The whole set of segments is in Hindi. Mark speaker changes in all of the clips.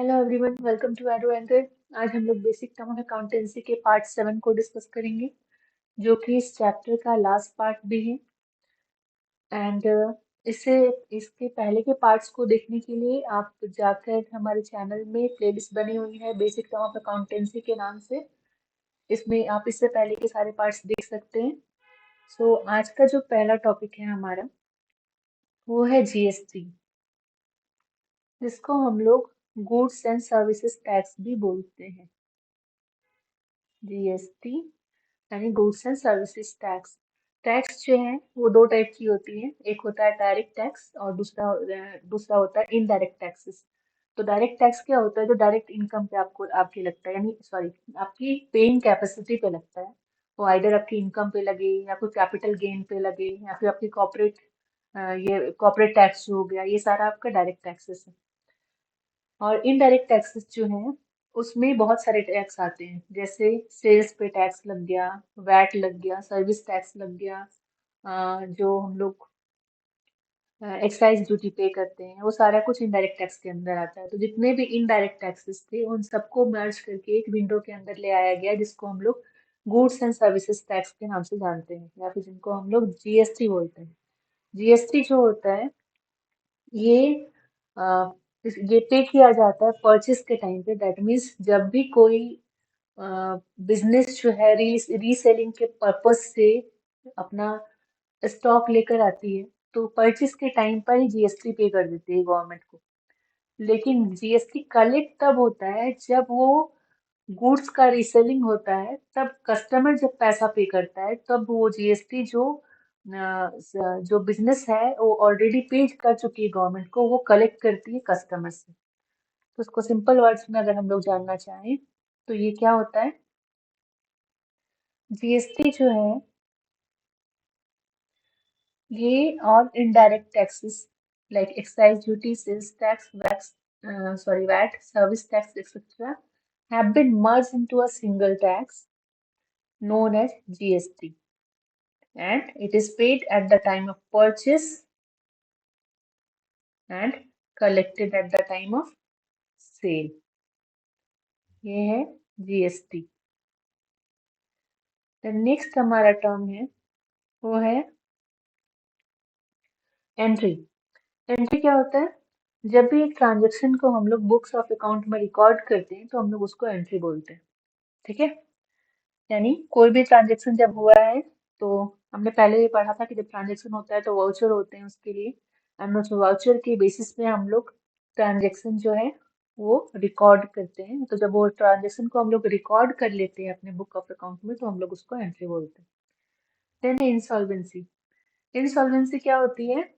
Speaker 1: हेलो एवरीवन, वेलकम टू एडो एंकर। आज हम लोग बेसिक टर्म ऑफ अकाउंटेंसी के पार्ट 7 को डिस्कस करेंगे, जो कि इस चैप्टर का लास्ट पार्ट भी है। एंड इससे इसके पहले के पार्ट्स को देखने के लिए आप जाकर हमारे चैनल में प्लेलिस्ट बनी हुई है बेसिक टर्म ऑफ अकाउंटेंसी के नाम से। इसमें आप इससे पहले के सारे पार्ट्स देख सकते हैं। सो आज का जो पहला टॉपिक है हमारा, वो है जीएसटी, जिसको हम लोग गुड्स एंड सर्विसेज टैक्स भी बोलते हैं। जीएसटी यानी goods and services tax. Tax जो है वो दो टाइप की होती है, एक होता है डायरेक्ट टैक्स और दूसरा होता है इनडायरेक्ट टैक्सेस। तो डायरेक्ट टैक्स क्या होता है? जो डायरेक्ट इनकम पे आपको आपके लगता है, यानी सॉरी, आपकी पेइंग कैपेसिटी पे लगता है। वो आइडर आपकी इनकम पे लगे या फिर कैपिटल गेन पे लगे या फिर आपकी कॉर्पोरेट, ये कॉर्पोरेट टैक्स जो हो गया, ये सारा आपका डायरेक्ट टैक्सेस है। और इनडायरेक्ट टैक्सेस जो हैं, उसमें बहुत सारे टैक्स आते हैं, जैसे सेल्स पे टैक्स लग गया, वैट लग गया, सर्विस टैक्स लग गया, जो हम लोग एक्साइज ड्यूटी पे करते हैं, वो सारा कुछ इनडायरेक्ट टैक्स के अंदर आता है। तो जितने भी इनडायरेक्ट टैक्सेस थे, उन सबको मर्ज करके एक विंडो के अंदर ले आया गया, जिसको हम लोग गुड्स एंड सर्विसेज टैक्स के नाम से जानते हैं, या फिर जिनको हम लोग जीएसटी बोलते हैं। जीएसटी जो होता है, ये अ, ये पे किया जाता है परचेस के टाइम पे। दैट मीन्स जब भी कोई बिजनेस जो है रीसेलिंग के पर्पस से अपना स्टॉक लेकर आती है, तो परचेस के टाइम पर ही जीएसटी पे कर देती है गवर्नमेंट को। लेकिन जीएसटी कलेक्ट तब होता है जब वो गुड्स का रीसेलिंग होता है, तब कस्टमर जब पैसा पे करता है, तब वो जीएसटी जो बिजनेस है वो ऑलरेडी पे कर चुकी है गवर्नमेंट को, वो कलेक्ट करती है कस्टमर से। तो उसको सिंपल वर्ड्स में अगर हम लोग जानना चाहें, तो ये क्या होता है? जीएसटी जो है, ये और indirect taxes like excise duty, sales tax, VAT, service tax, etcetera have been merged into a single tax known as GST, and it is paid at the time of purchase and collected at the time of sale. ये है जीएसटी। द नेक्स्ट हमारा टर्म है, वो है एंट्री। एंट्री क्या होता है? जब भी एक ट्रांजेक्शन को हम लोग बुक्स ऑफ अकाउंट में रिकॉर्ड करते हैं, तो हम लोग उसको एंट्री बोलते हैं। ठीक है, यानी कोई भी ट्रांजेक्शन जब हुआ है, तो हमने पहले ही पढ़ा था कि जब ट्रांजेक्शन होता है तो वाउचर होते हैं उसके लिए, एंड उस वाउचर के बेसिस पे हम लोग ट्रांजेक्शन जो है वो रिकॉर्ड करते हैं। तो जब वो ट्रांजेक्शन को हम लोग रिकॉर्ड कर लेते हैं अपने बुक ऑफ अकाउंट में, तो हम लोग उसको एंट्री बोलते हैं। Then insolvency. इंसॉल्वेंसी क्या होती है?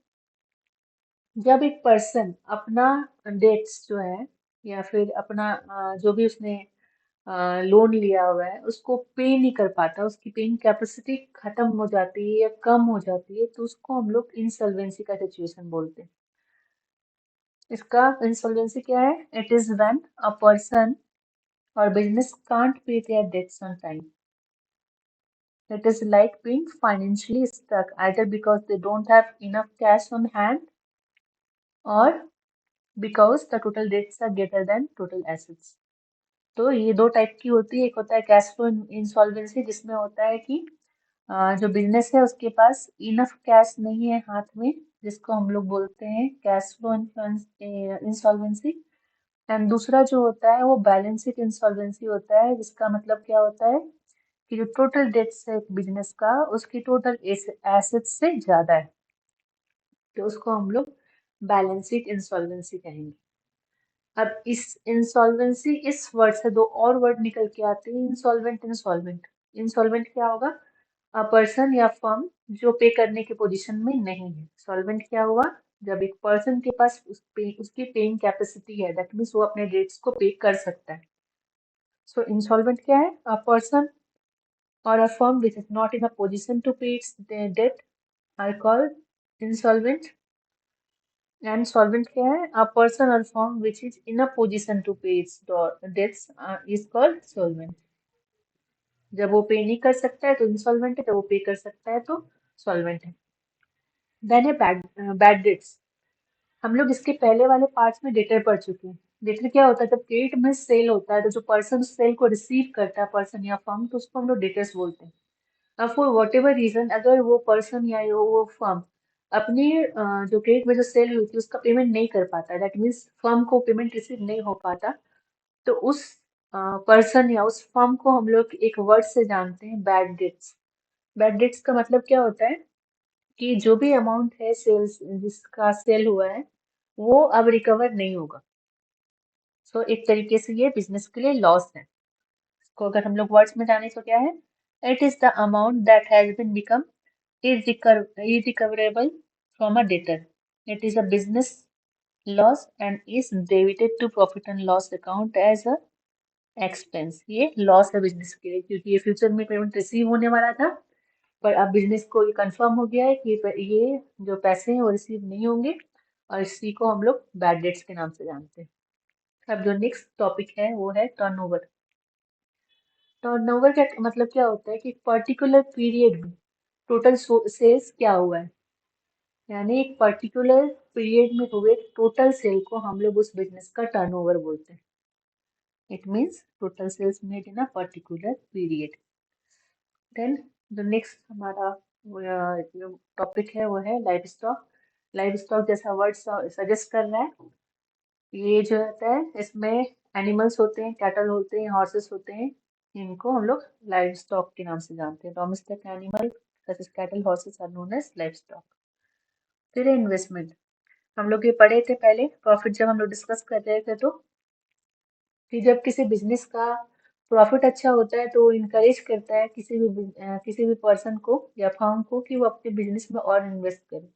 Speaker 1: जब एक पर्सन अपना डेट्स जो है, या फिर अपना जो भी उसने लोन लिया हुआ है, उसको पे नहीं कर पाता, उसकी पेइंग कैपेसिटी खत्म हो जाती है या कम हो जाती है, तो उसको हम लोग इंसॉल्वेंसी का सिचुएशन बोलते हैं। इसका इंसॉल्वेंसी क्या है? It is when a person or business can't pay their debts on time. It is like being financially stuck, either because they don't have enough cash on hand or because the total debts are greater than total assets. तो ये दो टाइप की होती है। एक होता है कैश फ्लो इंसॉल्वेंसी, जिसमें होता है कि जो बिजनेस है उसके पास इनफ कैश नहीं है हाथ में, जिसको हम लोग बोलते हैं कैश फ्लो इंसॉल्वेंसी। एंड दूसरा जो होता है वो बैलेंस शीट इंसॉल्वेंसी होता है, जिसका मतलब क्या होता है कि जो टोटल डेट्स है बिजनेस का, उसकी टोटल एसेट्स से ज्यादा है, तो उसको हम लोग बैलेंस शीट इंसॉल्वेंसी कहेंगे। अब इस इंसॉल्वेंसी, इस वर्ड से दो और वर्ड निकल के आते हैं, इंसॉल्वेंट, इंसॉल्वेंट। इंसॉल्वेंट क्या होगा? अ पर्सन या फर्म जो पे करने के पोजीशन में नहीं है। सॉल्वेंट क्या हुआ? जब एक पर्सन के पास उसकी पेइंग कैपेसिटी है, दैट मीन्स वो अपने डेट्स को पे कर सकता है। सो इंसॉल्वेंट क्या है? A person or a firm which is not in a position to pay its debt are called insolvent. And solvent क्या है? A person or firm which is in a position to pay its debts is called solvent. जब वो पे नहीं कर सकता है तो इंसॉल्वेंट है, जब वो पे कर सकता है तो सॉल्वेंट है। देन है बैड डेट्स। हम लोग इसके पहले वाले पार्ट्स में डेटर पढ़ चुके हैं। डेटर क्या होता है, जब क्रेडिट में सेल होता है तो जो पर्सन सेल को रिसीव करता है, पर्सन या फर्म, तो उसको हम लोग डेटर्स बोलते हैं। अब फॉर वॉट एवर रीजन अगर वो पर्सन या वो फर्म अपनी जो क्रेडिट में जो सेल हुई थी उसका पेमेंट नहीं कर पाता, दैट मीन्स फर्म को पेमेंट रिसीव नहीं हो पाता, तो उस पर्सन या उस फर्म को हम लोग एक वर्ड से जानते हैं, बैड डेट्स। बैड डेट्स का मतलब क्या होता है कि जो भी अमाउंट है सेल्स जिसका सेल हुआ है वो अब रिकवर नहीं होगा। सो एक तरीके से ये बिजनेस के लिए लॉस है। इसको अगर हम लोग वर्ड्स में जाने तो क्या है, it is the amount that has been become irrecoverable from a debtor. It is a business loss and is debited to profit and loss account as a expense. ये लॉस है बिजनेस के लिए क्योंकि ये फ्यूचर में पेमेंट रिसीव होने वाला था, पर अब बिजनेस को ये कंफर्म हो गया है कि ये जो पैसे हैं वो रिसीव नहीं होंगे, और इसी को हम लोग बैड डेट्स के नाम से जानते हैं। अब जो नेक्स्ट टॉपिक है वो है टर्नओवर। टर्नओवर का मतलब क्या होता है कि पर्टिकुलर पीरियड में टोटल सेल्स क्या हुआ है, यानी एक पर्टिकुलर पीरियड में हुए टोटल सेल को हम लोग उस बिजनेस का टर्नओवर बोलते हैं। It means total sales made in a particular period. Then the next हमारा जो टॉपिक है वो है लाइव स्टॉक। लाइव स्टॉक जैसा वर्ड सजेस्ट कर रहा है, ये जो होता है इसमें एनिमल्स होते हैं, कैटल होते हैं, हॉर्सेस होते हैं, इनको हम लोग लाइव स्टॉक के नाम से जानते हैं। Domestic animal such as cattle horses are known as live stock. फिर इन्वेस्टमेंट, हम लोग ये पढ़े थे पहले प्रॉफिट जब हम लोग डिस्कस कर रहे थे, तो कि जब किसी बिजनेस का प्रॉफिट अच्छा होता है तो वो इनकरेज करता है किसी भी पर्सन को या फर्म को कि वो अपने बिजनेस में और इन्वेस्ट करे।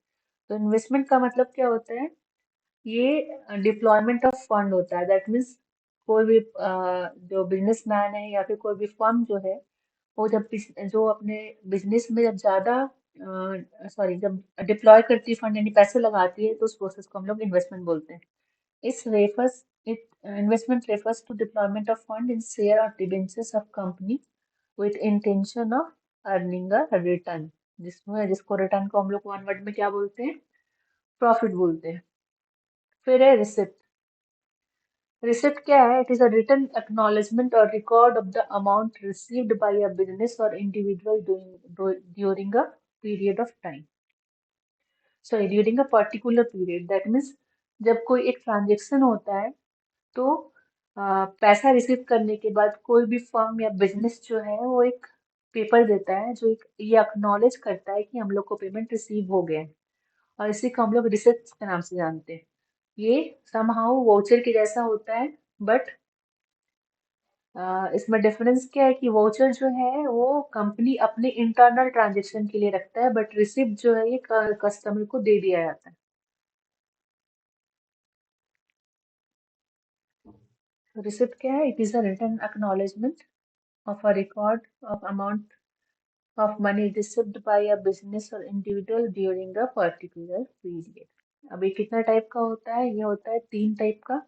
Speaker 1: तो इन्वेस्टमेंट का मतलब क्या होता है, ये डिप्लॉयमेंट ऑफ फंड होता है। दैट मीन्स कोई भी जो बिजनेसमैन है या फिर कोई भी फर्म जो है, वो जब जो अपने बिजनेस में जब ज्यादा जब डिप्लॉय करती है फंड यानी पैसे लगाती है, तो उस प्रोसेस को हम लोग इन्वेस्टमेंट बोलते हैं। It refers it investment refers to deployment of fund in share or debentures of company with intention of earning a return, जिसको रिटर्न को हम लोग वन वर्ड में क्या बोलते हैं, प्रॉफिट बोलते हैं। फिर है रिसिप्ट। रिसिप्ट क्या है, it is a written acknowledgement or record of the amount received by a business or individual during a period of time, sorry during a particular period. That means जब कोई एक ट्रांजेक्शन होता है तो पैसा रिसीव करने के बाद कोई भी फर्म या बिजनेस जो है वो एक पेपर देता है जो एक ये अक्नॉलेज करता है कि हम लोग को पेमेंट रिसीव हो गया है, और इसी को हम लोग रिसिप्ट के नाम से जानते हैं। ये समहाउ वाउचर के जैसा होता है, बट इसमें डिफरेंस क्या है कि वाउचर जो है वो कंपनी अपने इंटरनल ट्रांजेक्शन के लिए रखता है, बट रिसिप्ट जो है ये कस्टमर को दे दिया जाता है। रिसिप्ट क्या है, it is a written acknowledgement of a record of amount of money received by a business or individual during a particular period। अभी कितना टाइप का होता है, ये होता है तीन टाइप का।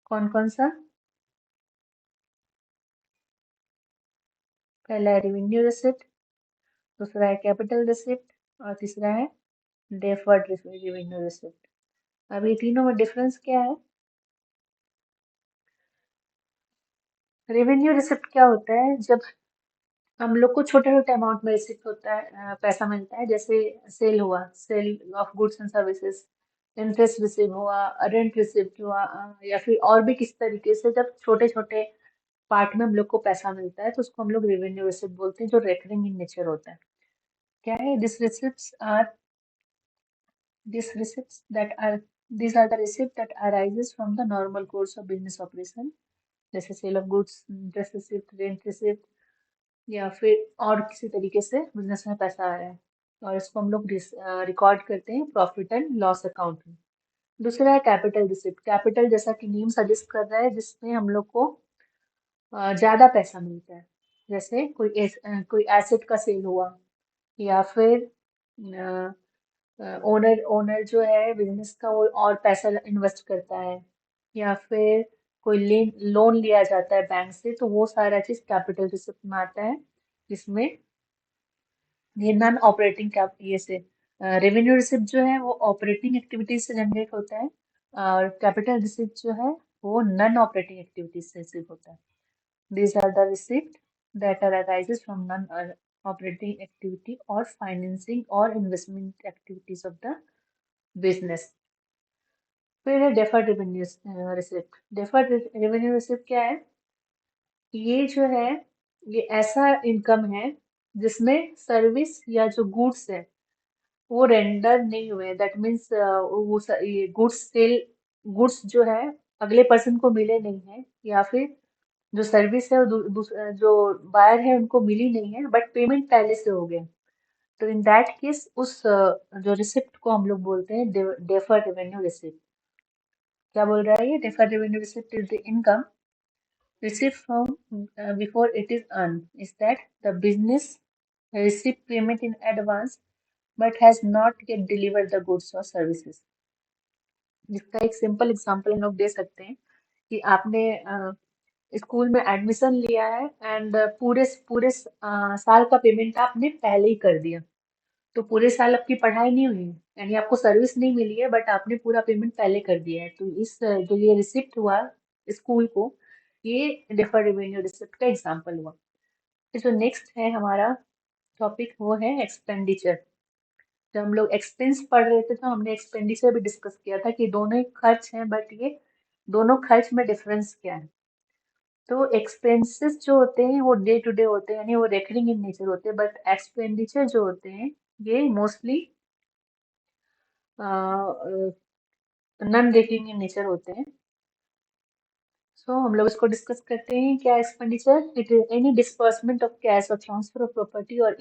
Speaker 1: कौन कौन सा, पहला है रेवेन्यू रिसिप्ट, दूसरा है कैपिटल रिसिप्ट, और तीसरा है डेफर्ड रेवेन्यू रिसिप्ट। अभी तीनों में डिफरेंस क्या है, रेवेन्यू रिसिप्ट क्या होता है, जब हम लोग को छोटे छोटे अमाउंट में रिसिप्ट होता है, पैसा मिलता है, जैसे सेल हुआ, sale of goods and services, interest receive हुआ, रेंट रिसिप्ट हुआ, या फिर और भी किस तरीके से जब छोटे छोटे पार्ट में हम लोग को पैसा मिलता है तो उसको हम लोग रेवेन्यू रिसिप्ट बोलते हैं, जो रेकरिंग इन नेचर होता है। क्या है, this receipts that are these are the receipt that arises from the normal course of business operation, जैसे sale of goods, interest receipt, rent receipt, या फिर और किसी तरीके से बिजनेस में पैसा आ रहा है, और इसको हम लोग रिकॉर्ड करते हैं प्रॉफिट एंड लॉस अकाउंट में। दूसरा है कैपिटल रिसिप्ट। कैपिटल जैसा कि नेम सजेस्ट कर रहा है, जिसमें हम लोग को ज्यादा पैसा मिलता है, जैसे कोई एसेट का सेल हुआ, या फिर ओनर ओनर जो है बिजनेस का वो और पैसा इन्वेस्ट करता है, या फिर कोई लोन लिया जाता है बैंक से, तो वो सारा चीज कैपिटल रिसिप्ट में आता है, जिसमें ये नॉन ऑपरेटिंग कैप ये से रेवेन्यू रिसिप्ट जो है वो ऑपरेटिंग एक्टिविटीज से जनरेट होता है, और कैपिटल रिसिप्ट जो है वो नॉन ऑपरेटिंग एक्टिविटीज से रिसीव होता है। These are the receipt that arises from non-operating activity or financing or investment activities of the business. फिर है deferred revenue receipt. Deferred revenue receipt क्या है? ये जो है ये ऐसा इनकम है जिसमें सर्विस या जो गुड्स है वो रेंडर नहीं हुए। दैट मीन्स वो ये गुड्स जो है अगले पर्सन को मिले नहीं है, या फिर जो सर्विस है वो जो बायर है उनको मिली नहीं है, बट पेमेंट पहले से हो गया। तो इन दैट केस उस जो रिसिप्ट को हम लोग बोलते हैं डेफर्ड रेवेन्यू रिसिप्ट। क्या बोल रहा है ये? Deferred revenue receipt is the income received from before it is earned. Is that the business received payment in advance but has not yet delivered the goods or services. जिसका एक सिंपल एग्जांपल हम लोग दे सकते हैं कि आपने स्कूल में एडमिशन लिया है एंड पूरे पूरे साल का पेमेंट आपने पहले ही कर दिया। तो पूरे साल आपकी पढ़ाई नहीं हुई है, यानी आपको सर्विस नहीं मिली है, बट आपने पूरा पेमेंट पहले कर दिया है। तो इस जो ये रिसिप्ट हुआ स्कूल को, ये डिफर्ड रेवेन्यू रिसिप्ट का एग्जांपल हुआ। फिर जो नेक्स्ट है हमारा टॉपिक वो है एक्सपेंडिचर। जब हम लोग एक्सपेंस पढ़ रहे थे तो हमने एक्सपेंडिचर भी डिस्कस किया था कि दोनों ही खर्च हैं, बट ये दोनों खर्च में डिफरेंस क्या है। तो एक्सपेंसेस जो होते हैं वो डे टू डे होते हैं, यानी वो रेकरिंग इन नेचर होते हैं, बट एक्सपेंडिचर जो होते हैं ये mostly non recurring in nature होते हैं। सो हम लोग इसको डिस्कस करते हैं। क्या expenditure? It is any disbursement of cash और ट्रांसफर ऑफ प्रॉपर्टी और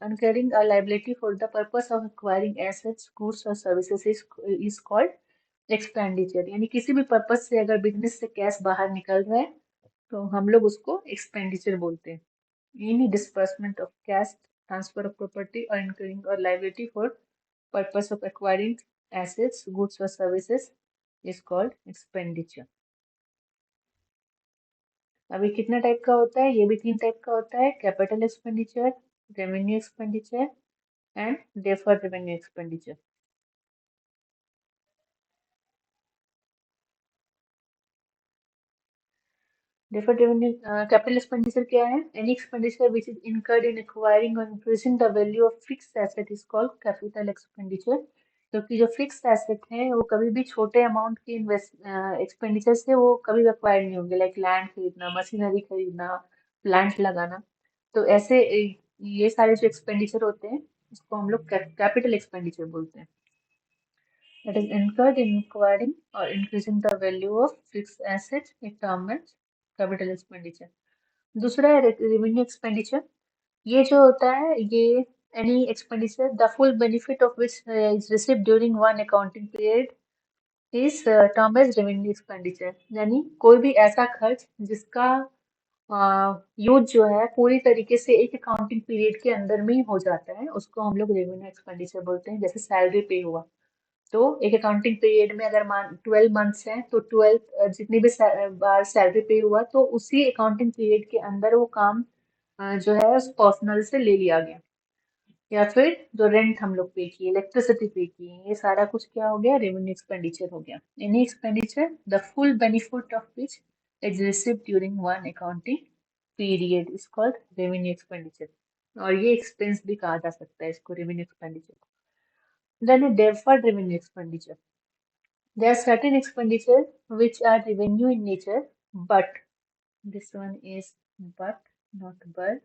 Speaker 1: incurring a liability for the purpose of acquiring assets, goods or services is called expenditure। यानी किसी भी पर्पज से अगर बिजनेस से कैश बाहर निकल रहा है तो हम लोग उसको एक्सपेंडिचर बोलते हैं। Any disbursement of cash, transfer of property, or incurring or liability for purpose of acquiring assets, goods or services is called expenditure। अभी कितना टाइप का होता है? ये भी 3 टाइप का होता है: capital expenditure, revenue expenditure and deferred revenue expenditure. Deferred revenue, capital expenditure क्या है? Any expenditure which is incurred in acquiring or increasing the value of fixed asset is called capital expenditure। क्योंकि जो फिक्स्ड एसेट है वो कभी भी छोटे अमाउंट के एक्सपेंडिचर से वो कभी एक्वायर नहीं होंगे, लाइक लैंड खरीदना, मशीनरी खरीदना, प्लांट लगाना। तो ऐसे ये सारे जो एक्सपेंडिचर होते हैं इसको हम लोग कैपिटल एक्सपेंडिचर बोलते हैं। That is incurred in acquiring or increasing the value of fixed assets in term as capital expenditure। दूसरा है रेवेन्यू एक्सपेंडिचर। ये जो होता है ये any expenditure the full benefit of which is received during one accounting period is termed as revenue expenditure। यानी कोई भी ऐसा खर्च जिसका यूज जो है पूरी तरीके से एक अकाउंटिंग पीरियड के अंदर में ही हो जाता है उसको हम लोग रेवेन्यू एक्सपेंडिचर बोलते हैं। जैसे सैलरी पे हुआ, तो एक अकाउंटिंग पीरियड में अगर मान 12 मंथ्स हैं तो 12 जितनी भी बार सैलरी पे हुआ तो उसी अकाउंटिंग पीरियड के अंदर वो काम जो है उस पर्सनल से ले लिया गया। या फिर जो रेंट हम लोग पे किए, इलेक्ट्रिसिटी पे किए, ये सारा कुछ क्या हो गया? रेवेन्यू एक्सपेंडिचर हो गया। Any expenditure the full benefit of which is received during one accounting period is called revenue expenditure. और ये एक्सपेंस भी कहा जा सकता है इसको, revenue expenditure. Then deferred revenue expenditure. There are certain expenditure which are revenue in nature, but this one is but, not but.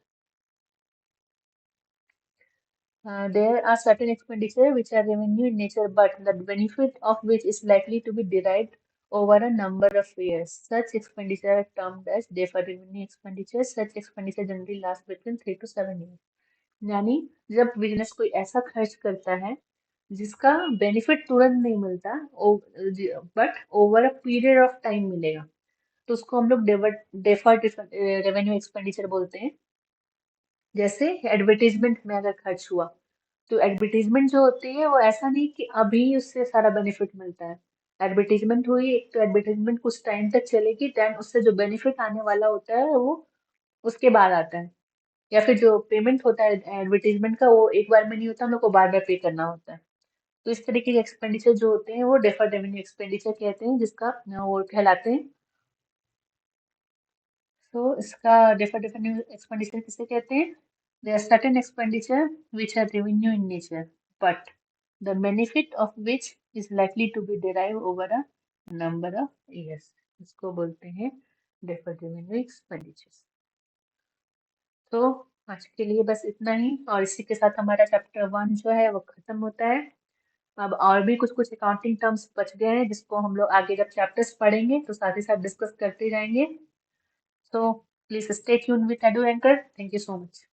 Speaker 1: There are certain expenditure which are revenue in nature, but the benefit of which is likely to be derived over a number of years. Such expenditure are termed as deferred revenue expenditure. Such expenditure generally last between 3 to 7 years। यानी जब बिजनेस कोई ऐसा खर्च करता है जिसका बेनिफिट तुरंत नहीं मिलता, but over a period of time मिलेगा, तो उसको हम लोग डेफर्ड रेवेन्यू एक्सपेंडिचर बोलते हैं। जैसे एडवर्टीजमेंट में अगर खर्च हुआ, तो एडवर्टीजमेंट जो होती है वो ऐसा नहीं कि अभी उससे सारा बेनिफिट मिलता है। एडवर्टीजमेंट हुई एक तो एडवर्टीजमेंट कुछ टाइम तक चलेगी, देन उससे जो बेनिफिट आने वाला होता है वो उसके बाद आता है। या फिर जो पेमेंट होता है एडवर्टीजमेंट का वो एक बार में नहीं होता, हम लोग को बार बार पे करना होता है। तो इस तरीके के एक्सपेंडिचर जो होते हैं वो डेफर्ड रेवेन्यू एक्सपेंडिचर कहते हैं, जिसका वो कहलाते हैं। तो इसका डेफर्ड रेवेन्यू एक्सपेंडिचर किसे कहते हैं? There are certain expenditure which are revenue in nature, but the benefit of which is likely to be derived over a number of years. इसको बोलते हैं deferred revenue expenditures. तो आज के लिए बस इतना ही, और इसी के साथ हमारा चैप्टर 1 जो है वो खत्म होता है। अब और भी कुछ कुछ अकाउंटिंग टर्म्स बच गए हैं, जिसको हम लोग आगे जब चैप्टर्स पढ़ेंगे तो साथ ही साथ डिस्कस करते जाएंगे। So please stay tuned with Edu Anchor. Thank you so much.